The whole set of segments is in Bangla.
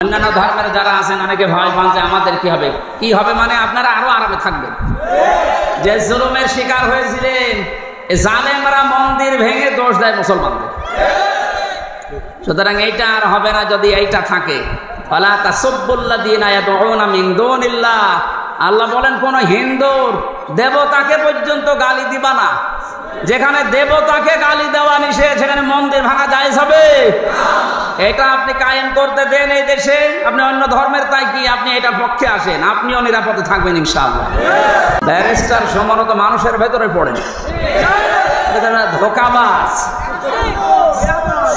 অন্যান্য ধর্মের যারা আছেন অনেকে ভয় পান যে আমাদের কি হবে মানে আপনারা আরো আরামে থাকবেন। যে জুলুমের শিকার হয়েছিলেন জালেমরা মন্দির ভেঙে দোষ দেয় মুসলমানদের, সুতরাং এইটা আর হবে না যদি এইটা থাকে। ওয়ালা তাসুবুল্লাযীনা ইয়াদউনা মিন দুনিল্লাহ, আল্লাহ বলেন কোন হিন্দুর দেবতাকে পর্যন্ত গালি দিবা না। যেখানে দেবতাকে গালি দেওয়া নিষেধ সেখানে মন্দির ভাঙা জায়েজ হবে? এটা আপনি কায়েম করতে দেন এই দেশে। আপনি অন্য ধর্মের তাই কি আপনি এটার পক্ষে আসেন, আপনিও নিরাপদে থাকবেন ইনশাআল্লাহ। ব্যারিস্টার সমরত মানুষের ভেতরে পড়েন, ধোঁকাবাজ।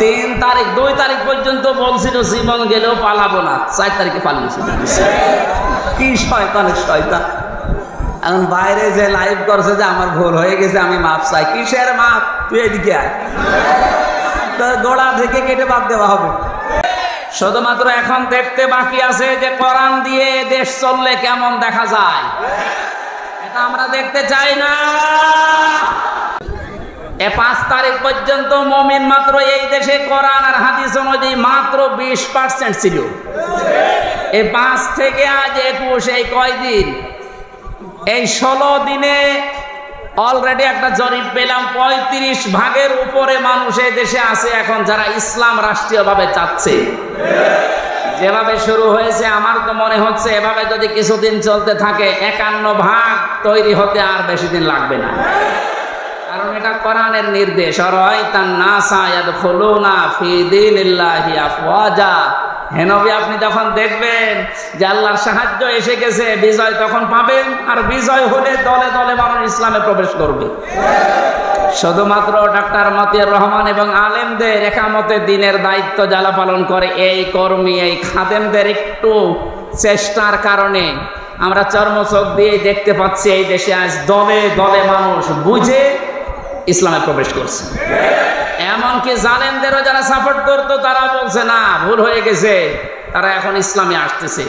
3 তারিখ 2 তারিখ পর্যন্ত বলছিল জীবন গেলেও পালাবো না, 4 তারিখে পালিয়েছিল। কি শয়তানের শয়তান। এখন বাইরে যে লাইভ করছে যে আমার ভুল হয়ে গেছে আমি মাপ চাই। কিসের মাপ? তুই এদিকে আয়, তোর গোড়া থেকে কেটে বাদ দেওয়া হবে। শুধুমাত্র এখন দেখতে বাকি আছে যে কোরআন দিয়ে দেশ চললে কেমন দেখা যায়, এটা আমরা দেখতে চাই না। 5 তারিখ পর্যন্ত মুমিন মাত্র এই দেশে কোরআন আর হাদিস অনুযায়ী মাত্র 20% ছিল। এই 5 থেকে আজ 21, এই কয়দিন, এই 16 দিনে অলরেডি একটা জরিপ পেলাম 35 ভাগের উপরে মানুষ এই দেশে আছে এখন যারা ইসলাম রাষ্ট্রীয়ভাবে চাচ্ছে। যেভাবে শুরু হয়েছে আমার তো মনে হচ্ছে এভাবে যদি কিছুদিন চলতে থাকে 51 ভাগ তৈরি হতে আর বেশি দিন লাগবে না। কারণ এটা কোরআনের নির্দেশ, আরাইতান নাসা ইয়াদখুলুনা ফি দীনিল্লাহি আফওয়াজা। হে নবী, আপনি যখন দেখবেন যে আল্লাহর সাহায্য এসে গেছে, বিজয় তখন পাবেন, আর বিজয় হলে দলে দলে মানুষ ইসলামে প্রবেশ করবে। শুধুমাত্র ডাক্তার মতিয়ার রহমান এবং আলেমদের একামতে দিনের দায়িত্ব যারা পালন করে এই কর্মী, এই খাদেমদের একটু চেষ্টার কারণে আমরা চর্মচোখ দিয়ে দেখতে পাচ্ছি এই দেশে আজ দলে দলে মানুষ বুঝে ইসলামে প্রবেশ করছে। এমনকি জালেমদেরও যারা সাপোর্ট করতো তারা বলছে না, ভুল হয়ে গেছে, তারা এখন ইসলামে আসতেছে।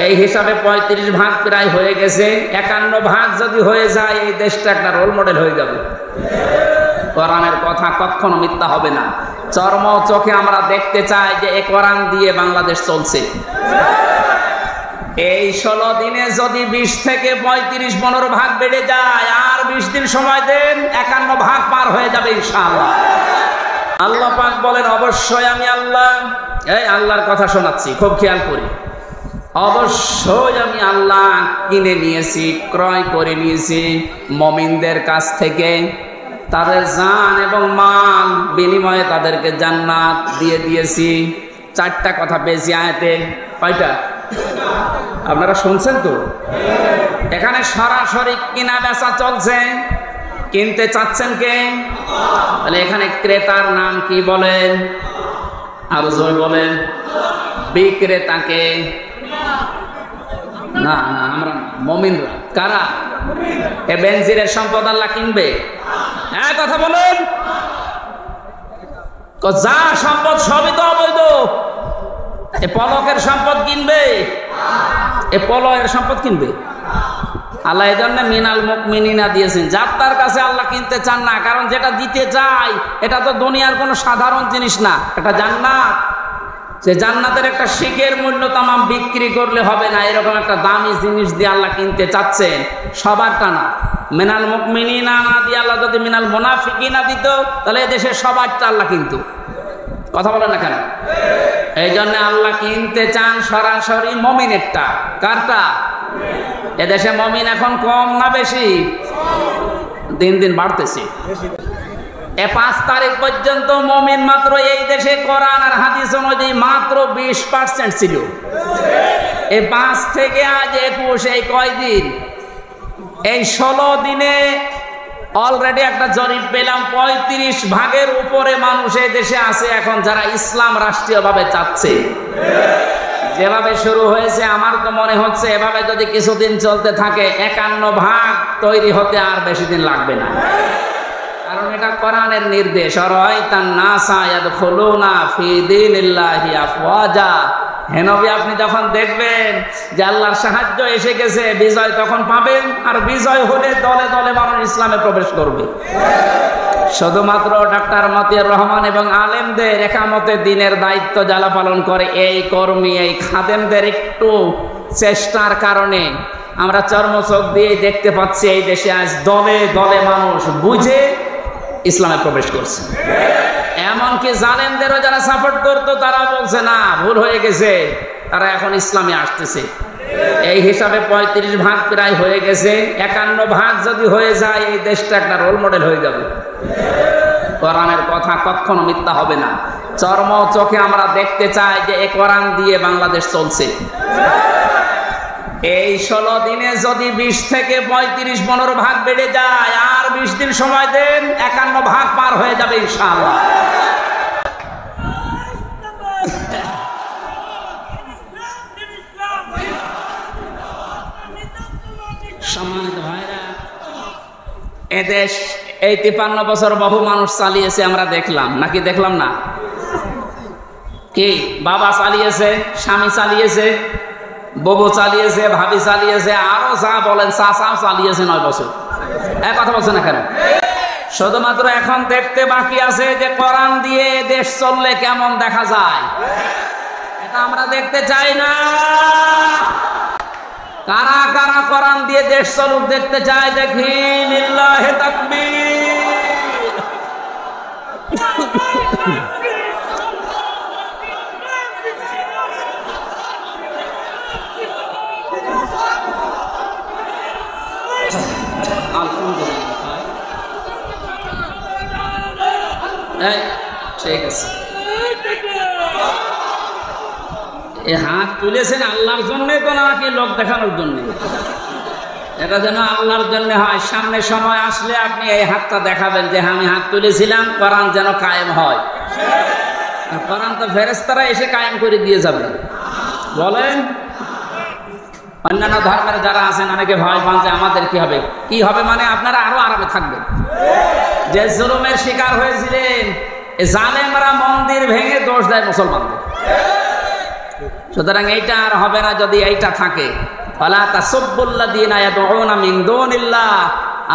এই হিসাবে 35 ভাগ প্রায় হয়ে গেছে। 51 ভাগ যদি হয়ে যায় এই দেশটা একটা রোল মডেল হয়ে যাবে। কোরআনের কথা কখনো মিথ্যা হবে না। চর্ম চোখে আমরা দেখতে চাই যে এই কোরআন দিয়ে বাংলাদেশ চলছে। এই 16 দিনে যদি 20 থেকে 35-15 ভাগ বেড়ে যায়, আর 20 দিন সময় দেন, 51 ভাগ পার হয়ে যাবে ইনশাআল্লাহ। আল্লাহ পাক বলেন অবশ্যই আমি আল্লাহ, এই আল্লাহর কথা শোনাচ্ছি, খুব খেয়াল করি। অবশ্যই আমি আল্লাহ কিনে নিয়েছি, ক্রয় করে নিয়েছি মুমিনদের কাছ থেকে তাদের জান এবং মাল বিনিময়ে তাদেরকে জান্নাত দিয়ে দিয়েছি। 4টা কথা পেয়েছি আয়াতে। কয়টা? আপনারা শুনছেন তো? এখানে সরাসরি কিনা বেচা চলছে। কিনতে চাচ্ছেন কে? তাহলে এখানে ক্রেতার নাম কি বলেন? আর জয় বলেন। বিক্রেতাকে? না না, আমরা মুমিনরা। কারা? এ বেনজিরের সম্পদ আল্লাহ কিনবে? হ্যাঁ, কথা বলেন। যা সম্পদ সবই তো অবৈধ। এ পলকের সম্পদ কিনবে? এ পলয়ের সম্পদ কিনবে? আল্লাহ এই জন্য মিনাল মুমিনিনা দিয়েছেন। যার তার কাছে আল্লাহ কিনতে চান না, কারণ যেটা দিতে চাই এটা তো দুনিয়ার কোনো সাধারণ জিনিস না, এটা জান্নাত। সে জান্নাতের একটা শিখের মূল্য তামাম বিক্রি করলে হবে না, এরকম একটা দামি জিনিস দিয়ে আল্লাহ কিনতে চাচ্ছেন। সবারটা না। মিনাল মুমিনিনা না দিয়ে আল্লাহ যদি মিনাল মুনাফিকিনা দিত তাহলে এদেশের সবারটা আল্লাহ কিনতো। কথা বলেন না কেন? এই জন্য আল্লাহ কিনতে চান সরাসরি মুমিনেরটা। কারটা? এদেশে মুমিন এখন কম না বেশি? দিন দিন বাড়তেছে। 5 তারিখ পর্যন্ত মুমিন মাত্র এই দেশে কোরআন আর হাদিস অনুযায়ী মাত্র 20% ছিল। এই 5 থেকে আজ 21, এই কয়দিন, এই 16 দিনে অলরেডি একটা জরিপ পেলাম 35 ভাগের উপরে মানুষ এই দেশে আছে এখন যারা ইসলাম রাষ্ট্রীয়ভাবে চাচ্ছে। যেভাবে শুরু হয়েছে আমার তো মনে হচ্ছে এভাবে যদি কিছুদিন চলতে থাকে 51 ভাগ তৈরি হতে আর বেশি দিন লাগবে না। কারণ এটা কোরআনের নির্দেশ, আরাইতান নাসা ইয়াদখুলুনা ফি দীনিল্লাহি আফওয়াজা। হে নবী, আপনি যখন দেখবেন যে আল্লাহর সাহায্য এসে গেছে, বিজয় তখন পাবেন, আর বিজয় হলে দলে দলে মানুষ ইসলামে প্রবেশ করবে। শুধুমাত্র ডাক্তার মতিয়ার রহমান এবং আলেমদের একামতে দিনের দায়িত্ব যারা পালন করে, এই কর্মী, এই খাদেমদের একটু চেষ্টার কারণে আমরা চর্মচোখ দিয়ে দেখতে পাচ্ছি এই দেশে আজ দলে দলে মানুষ বুঝে ইসলামে প্রবেশ করছে। এমনকি জালেমদেরও যারা সাপোর্ট করতো তারা বলছে না, ভুল হয়ে গেছে, তারা এখন ইসলামে আসতেছে। এই হিসাবে 35 ভাগ প্রায় হয়ে গেছে। 51 ভাগ যদি হয়ে যায়, এই দেশটা একটা রোল মডেল হয়ে যাবে। কোরআনের কথা কখনো মিথ্যা হবে না। চর্ম চোখে আমরা দেখতে চাই যে এই কোরআন দিয়ে বাংলাদেশ চলছে। এই 16 দিনে যদি 20 থেকে 35-15 ভাগ বেড়ে যায়, আর 20 দিন সময় দেন, 51 ভাগ পার হয়ে যাবে ইনশাআল্লাহ। সম্মানিত ভাইরা, এদেশ এই 53 বছর বহু মানুষ চালিয়েছে, আমরা দেখলাম নাকি দেখলাম না? কি বাবা চালিয়েছে, স্বামী চালিয়েছে, বউ চালিয়েছে, ভাবি চালিয়েছে, আরো যা বলেন চাচাও চালিয়েছে 9 বছর। এক কথা বলছে না কেন? শুধুমাত্র এখন দেখতে বাকি আছে যে কোরআন দিয়ে দেশ চললে কেমন দেখা যায়। এটা আমরা দেখতে চাই না। কারা কারা কোরআন দিয়ে দেশ চলুক দেখতে চায় দেখি? লিল্লাহি তাকবীর। ঠিক আছে, এই হাত তুলেছেন আল্লাহর জন্য তো নাকি লোক দেখানোর জন্য? এটা যেন আল্লাহর জন্য হয়। সামনে সময় আসলে আপনি এই হাতটা দেখাবেন যে আমি হাত তুলেছিলাম, কোরআন যেন কায়েম হয়। কোরআন তো ফেরেশতারা এসে কায়েম করে দিয়ে যাবে। বলেন, অন্যান্য ধর্মের যারা আছেন অনেকে ভয় পান যে আমাদের কি হবে। কি হবে মানে আপনারা আরো আরামে থাকবেন। যে জুলুমের শিকার হয়েছিলেন, জালেমরা মন্দির ভেঙে দোষ দেয় মুসলমানদের। সুতরাং এইটা আর হবে না যদি এইটা থাকে। ফালা তাসুব্বুল্লাযীনা ইয়াদউনা মিন দুনিল্লাহ,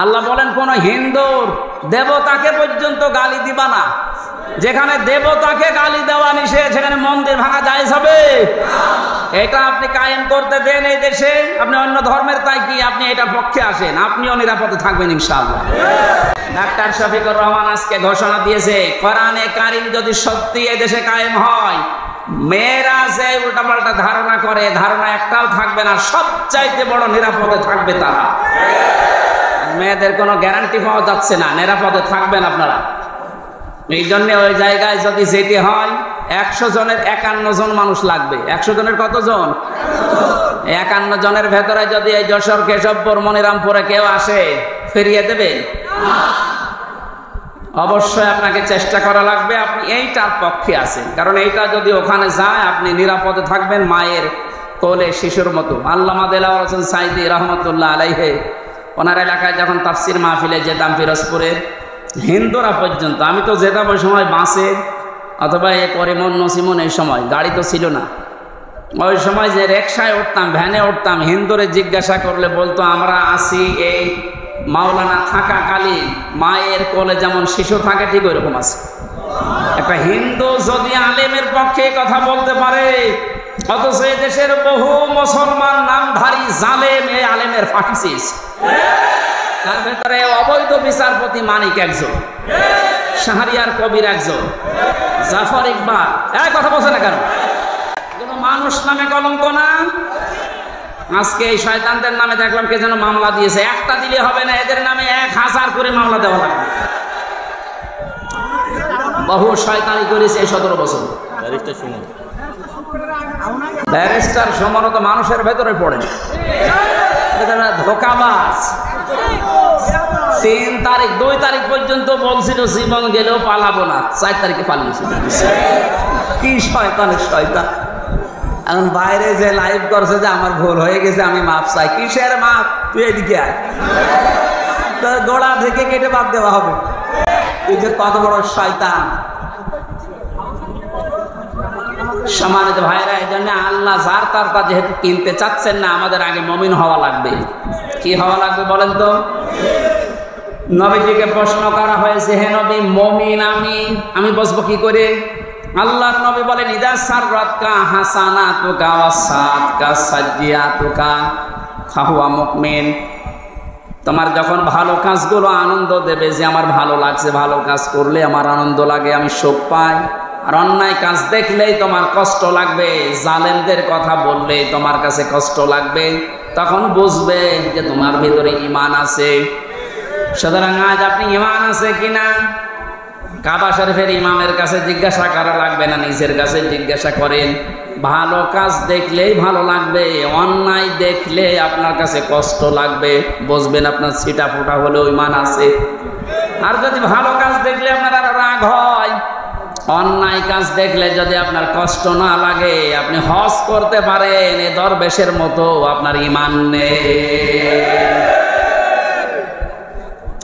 আল্লাহ বলেন কোন হিন্দুর দেবতাকে পর্যন্ত গালি দিবা না। যেখানে দেবতাকে গালি দেওয়া নিষেধ, সেখানে মন্দির ভাঙা জায়েজ হবে? এটা আপনি কায়েম করতে দেন এই দেশে। আপনি অন্য ধর্মের তাই কি আপনি এটার পক্ষে আসেন, আপনিও নিরাপদে থাকবেন ইনশাআল্লাহ। ডাক্তার শফিকুর রহমান আজকে ঘোষণা দিয়েছে, কোরআনে কারিম যদি সত্যি এই দেশে কায়েম হয়, মেয়েরা যে উল্টাপাল্টা ধারণা করে, ধারণা একটাও থাকবে না, সবচাইতে বড় নিরাপদে থাকবে তারা। মেয়েদের কোনো গ্যারান্টি পাওয়া যাচ্ছে না, নিরাপদে থাকবেন আপনারা। এই জন্য ওই জায়গায় যদি যেতে হয়, 100 জনের 51 জন মানুষ লাগবে। 100 জনের কতজন? 51 জনের ভেতরে যদি এই যশোর, কেশবপুর, মনিরামপুরে কেউ আসে, ফিরিয়ে দেবে? অবশ্যই আপনাকে চেষ্টা করা লাগবে। আপনি এইটার পক্ষে আছেন, কারণ এইটা যদি ওখানে যায় আপনি নিরাপদে থাকবেন মায়ের কোলে শিশুর মতো। আল্লামা দেলাওয়ার হোসেন সাইদি রহমতুল্লাহ আলাইহি, ওনার এলাকায় যখন তাফসির মাহফিলে যেতাম পিরোজপুরের, হিন্দুরা পর্যন্ত, আমি তো যেতাম ওই সময় বাসে অথবা এ করিমন নসিমন, এই সময় গাড়ি তো ছিল না। ওই সময় যে রিকশায় উঠতাম, ভ্যানে উঠতাম, হিন্দুরে জিজ্ঞাসা করলে বলতো আমরা আসি এই মাওলানা থাকাকালীন মায়ের কোলে যেমন শিশু থাকে ঠিক ওইরকম আছে। একটা হিন্দু যদি আলেমের পক্ষে কথা বলতে পারে, অথচ এই দেশের বহু মুসলমান নামধারী জালেম এই আলেমের ফাঁসিস। তার ভেতরে অবৈধ বিচারপতি মানিক একজন, শাহরিয়ার কবির একজন, জাফর ইকবাল। কথা বলছে না কেন? মানুষ নামে কলঙ্ক না? আজকে এই শয়তানদের নামে দেখলাম কে যেন মামলা দিয়েছে। একটা দিলে হবে না, এদের নামে 1000 করে মামলা দেওয়া লাগবে। বহু শয়তানি করেছে এই 17 বছর। ব্যারিস্টার সুমন তো মানুষের ভেতরে পড়ে, ধোকাবাজ। 3 তারিখ 2 তারিখ পর্যন্ত বলছিল জীবন গেলেও পালাবো না, 4 তারিখে পালিয়েছে। কি শয়তানের শয়তান! এখন বাইরে যে লাইভ করছে যে আমার ভুল হয়ে গেছে, আমি মাপ চাই। কিসের মাপ? তুই এদিকে আয়, গোড়া থেকে কেটে বাদ দেওয়া হবে। তুই যে কত বড় শয়তান! সম্মানিত ভাইরা, এই জন্য আল্লাহ যার তার তা যেহেতু কিনতে চাচ্ছেন না, আমাদের আগে মুমিন হওয়া লাগবে। কি হওয়া লাগবে বলেন তো? নবীজিকে প্রশ্ন করা হয়েছে, হে নবী, মুমিন আমি বুঝবো কি করে? আল্লাহর নবী বলেন, ইদা সাররাতকা হাসানাতুকা ওয়া সাআতকা সাজ্জিয়াতুকা ফাহুয়া মুমিন। তোমার যখন ভালো কাজগুলো আনন্দ দেবে, যে আমার ভালো লাগছে, ভালো কাজ করলে আমার আনন্দ লাগে, আমি সুখ পাই। আর অন্যায় কাজ দেখলেই তোমার কষ্ট লাগবে, জালেমদের কথা বললেই তোমার কাছে কষ্ট লাগবে, তখন বুঝবে যে তোমার ভিতরে ঈমান আছে। সুতরাং আজ আপনি ঈমান আছে কিনা, কাবা শরীফের ইমামের কাছে জিজ্ঞাসা করা লাগবে না, নিজের কাছে জিজ্ঞাসা করেন। ভালো কাজ দেখলেই ভালো লাগবে, অন্যায় দেখলে আপনার কাছে কষ্ট লাগবে, বুঝবেন আপনার ছিটা ফোটা হলেও ঈমান আছে। আর যদি ভালো কাজ দেখলে আপনার আরো রাগ হয়, অন্যায় কাজ দেখলে যদি আপনার কষ্ট না লাগে, আপনি হজ করতে পারেন, এ দরবেশের মতো আপনার ঈমান নেই।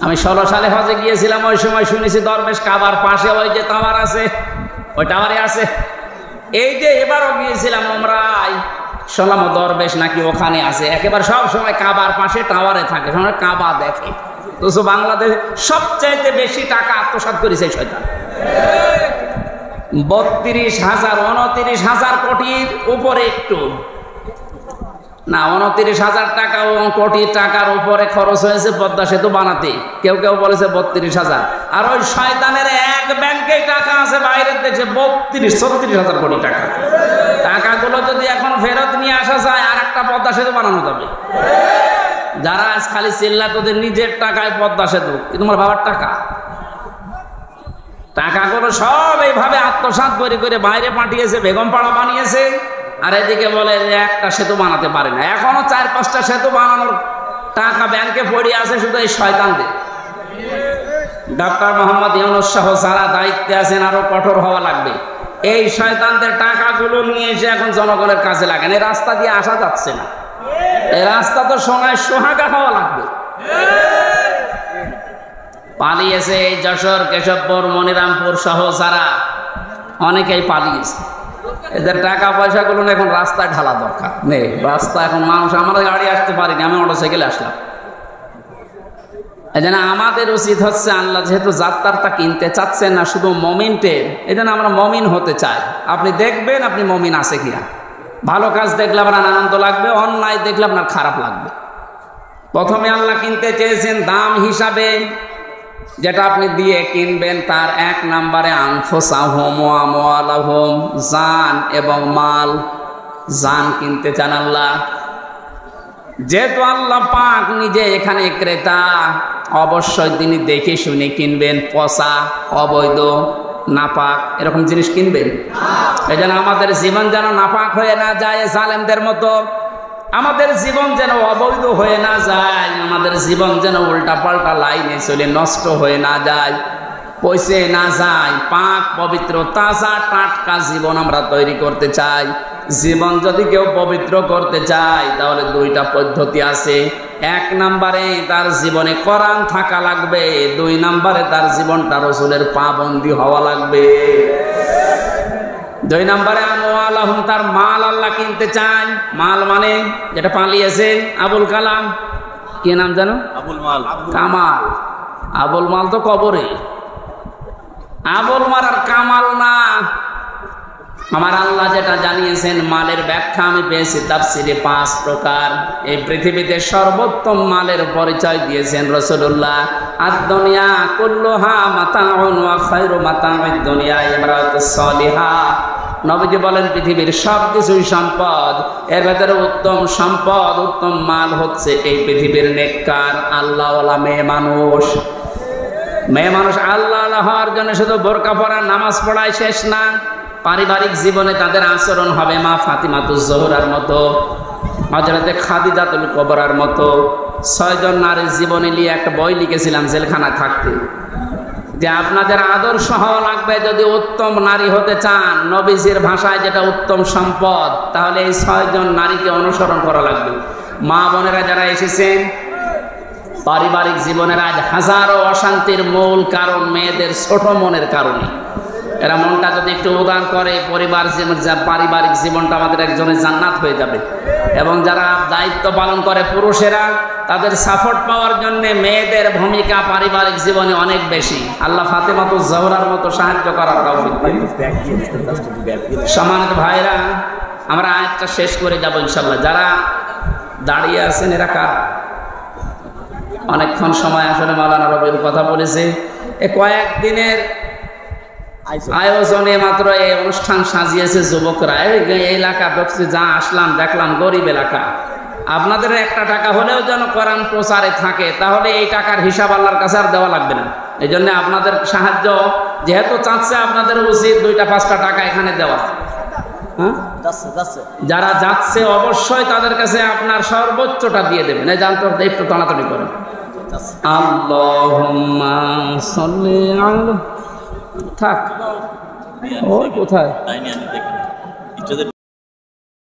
আমি 16 সালে হজে গিয়েছিলাম, ওই সময় শুনেছি দরবেশ কাবার পাশে ওই যে টাওয়ার আছে, ওই টাওয়ারে আছে। এই যে এবারও গিয়েছিলাম উমরায়, শুনলাম দরবেশ নাকি ওখানে আছে, একেবারে সব সময় কাবার পাশে টাওয়ারে থাকে, সময় কাবা দেখে। তো বাংলাদেশে সবচাইতে বেশি টাকা আত্মসাৎ করেছে শয়তান। 32,000 29,000 কোটির উপরে, একটু না 29,000 টাকা কোটি টাকার উপরে খরচ হয়েছে পদ্মা সেতু বানাতে। কেউ কেউ বলেছে 32,000। আর ওই শয়তানের এক ব্যাংকে টাকা আছে বাইরের দেশে 34,000 কোটি টাকা। টাকাগুলো যদি এখন ফেরত নিয়ে আসা যায়, আর একটা পদ্মা সেতু বানানো যাবে। যারা আজ খালি চিল্লা তোদের নিজের টাকায় পদ্মা সেতু, তোমার বাবার টাকা। টাকাগুলো সব এইভাবে আত্মসাৎ করে করে বাইরে পাঠিয়েছে, বেগমপাড়া বানিয়েছে, আর এদিকে বলে যে একটা সেতু বানাতে পারে না। এখনো 4-5টা সেতু বানানোর টাকা ব্যাংকে পড়ে আছে শুধু এই শয়তানদের। ডক্টর মোহাম্মদ ইউনূস সহ যারা দায়িত্বে আছেন, আরো কঠোর হওয়া লাগবে। এই শয়তানদের টাকাগুলো নিয়ে এসে এখন জনগণের কাছে লাগেন। এই রাস্তা দিয়ে আসা যাচ্ছে না, এই রাস্তা তো সোনায় সোহাগা হওয়া লাগবে। পালিয়েছে এই যশোর, কেশবপুর, মনিরামপুর সহ যারা, অনেকেই পালিয়েছে। এদের টাকা পয়সাগুলো এখন রাস্তায় ঢালা দরকার নেই। রাস্তা এখন মানুষ, আমরা গাড়ি আসতে পারিনি, আমি মোটরসাইকেলে আসলাম। এই জন্য আমাদের উচিত হচ্ছে, আল্লাহ যেহেতু যাত্রাটা কিনতে চাচ্ছেন না শুধু মমিনটের, এই জন্য আমরা মমিন হতে চাই। আপনি দেখবেন আপনি মমিন আছে কিনা। ভালো কাজ দেখলে আপনার আনন্দ লাগবে, অন্যায় দেখলে আপনার খারাপ লাগবে। প্রথমে আল্লাহ কিনতে চেয়েছেন দাম হিসাবে, যেটা আপনি দিয়ে কিনবেন তার 1 নম্বরে আনফুসাহুম ওয়া আমওয়ালাহুম, জান এবং মাল। জান কিনতে চান আল্লাহ। যেহেতু আল্লাহ পাক নিজে এখানে ক্রেতা, অবশ্যই তিনি দেখে শুনে কিনবেন। পচা, অবৈধ, নাপাক এরকম জিনিস কিনবেন। এই জন্য আমাদের জীবন যেন নাপাক হয়ে না যায় জালেমদের মতো, আমাদের জীবন যেন অবৈধ হয়ে না যায়, আমাদের জীবন যেন উল্টা পাল্টা লাইনে চলে নষ্ট হয়ে না যায়, পয়সে না যায়। পাক পবিত্র তাজা টাটকা জীবন আমরা তৈরি করতে চাই। জীবন যদি কেউ পবিত্র করতে চায়, তাহলে 2টা পদ্ধতি আছে। 1 নম্বরে তার জীবনে কোরআন থাকা লাগবে, 2 নম্বরে তার জীবনটা রাসূলের পাবন্দি হওয়া লাগবে। 2 নম্বরে আমওয়ালাহুম, তার মাল আল্লাহ কিনতে চান। মাল মানে যেটা পালিয়েছে আবুল কালাম, কি নাম জানো? আবুল মাল, কামাল। আবুল মাল তো কবরে, আবুল মাল আর কামাল না। আমার আল্লাহ যেটা জানিয়েছেন, মালের ব্যাখ্যা আমি পেয়েছি তাফসিরে 5 প্রকার। এই পৃথিবীতে সর্বোত্তম মালের পরিচয় দিয়েছেন রাসূলুল্লাহ। আদ-দুনিয়া কুল্লুহা মাতাউন ওয়া খায়রু মাতাউদ দুনিয়া ইমরাতুস সালিহা। নবীজি বলেন পৃথিবীর সব কিছুই সম্পদ, এর ভেতরে উত্তম সম্পদ, উত্তম মাল হচ্ছে এই পৃথিবীর নেককার আল্লাহওয়ালা মেয়ে মানুষ। মেয়ে মানুষ আল্লাহ হওয়ার জন্য শুধু বোরকা পরা, নামাজ পড়ায় শেষ না। পারিবারিক জীবনে তাদের আচরণ হবে মা ফাতিমাতুজ জোহরার মতো, হযরতে খাদিজাতুল কুবরার মতো। 6 জন নারীর জীবনে নিয়ে একটা বই লিখেছিলাম জেলখানায় থাকতে, যে আপনাদের আদর্শ হওয়া লাগবে যদি উত্তম নারী হতে চান। নবীজির ভাষায় যেটা উত্তম সম্পদ, তাহলে এই 6 জন নারীকে অনুসরণ করা লাগবে। মা বোনেরা যারা এসেছেন, পারিবারিক জীবনের আজ হাজারো অশান্তির মূল কারণ মেয়েদের ছোট মনের কারণে। এরা মনটা যদি একটু উদার করে পারিবারিক জীবনটা আমাদের একজনের জান্নাত হয়ে যাবে। এবং যারা দায়িত্ব পালন করে পুরুষেরা, তাদের সাপোর্ট পাওয়ার জন্য মেয়েদের ভূমিকা পারিবারিক জীবনে অনেক বেশি। আল্লাহ ফাতেমাতুজ জোহরার মতো সাহায্য করার তৌফিক দান। সম্মানিত ভাইরা, আমরা আয়াতটা শেষ করে যাব ইনশাআল্লাহ। যারা দাঁড়িয়ে আছেন এরা কার? অনেকক্ষণ সময় আসলে মাওলানা রবিউল কথা বলেছে। এই কয়েকদিনের আয়োজনে মাত্র এই অনুষ্ঠান সাজিয়েছে যুবকরা। এই এলাকা দেখছি, যা আসলাম দেখলাম গরিব এলাকা। আপনাদের একটা টাকা হলেও যেন কোরআন প্রচারে থাকে, তাহলে এই টাকার হিসাব আল্লাহর কাছে আর দেওয়া লাগবে না। এই জন্য আপনাদের সাহায্য যেহেতু চাচ্ছে, আপনাদের উচিত 2-5টা টাকা এখানে দেওয়া। হ্যাঁ, যারা যাচ্ছে অবশ্যই তাদের কাছে আপনার সর্বোচ্চটা দিয়ে দেবেন। এই জানতো, একটু তাড়াতাড়ি করেন। আল্লাহুম্মা সাল্লি আলা থাক। ওই কোথায়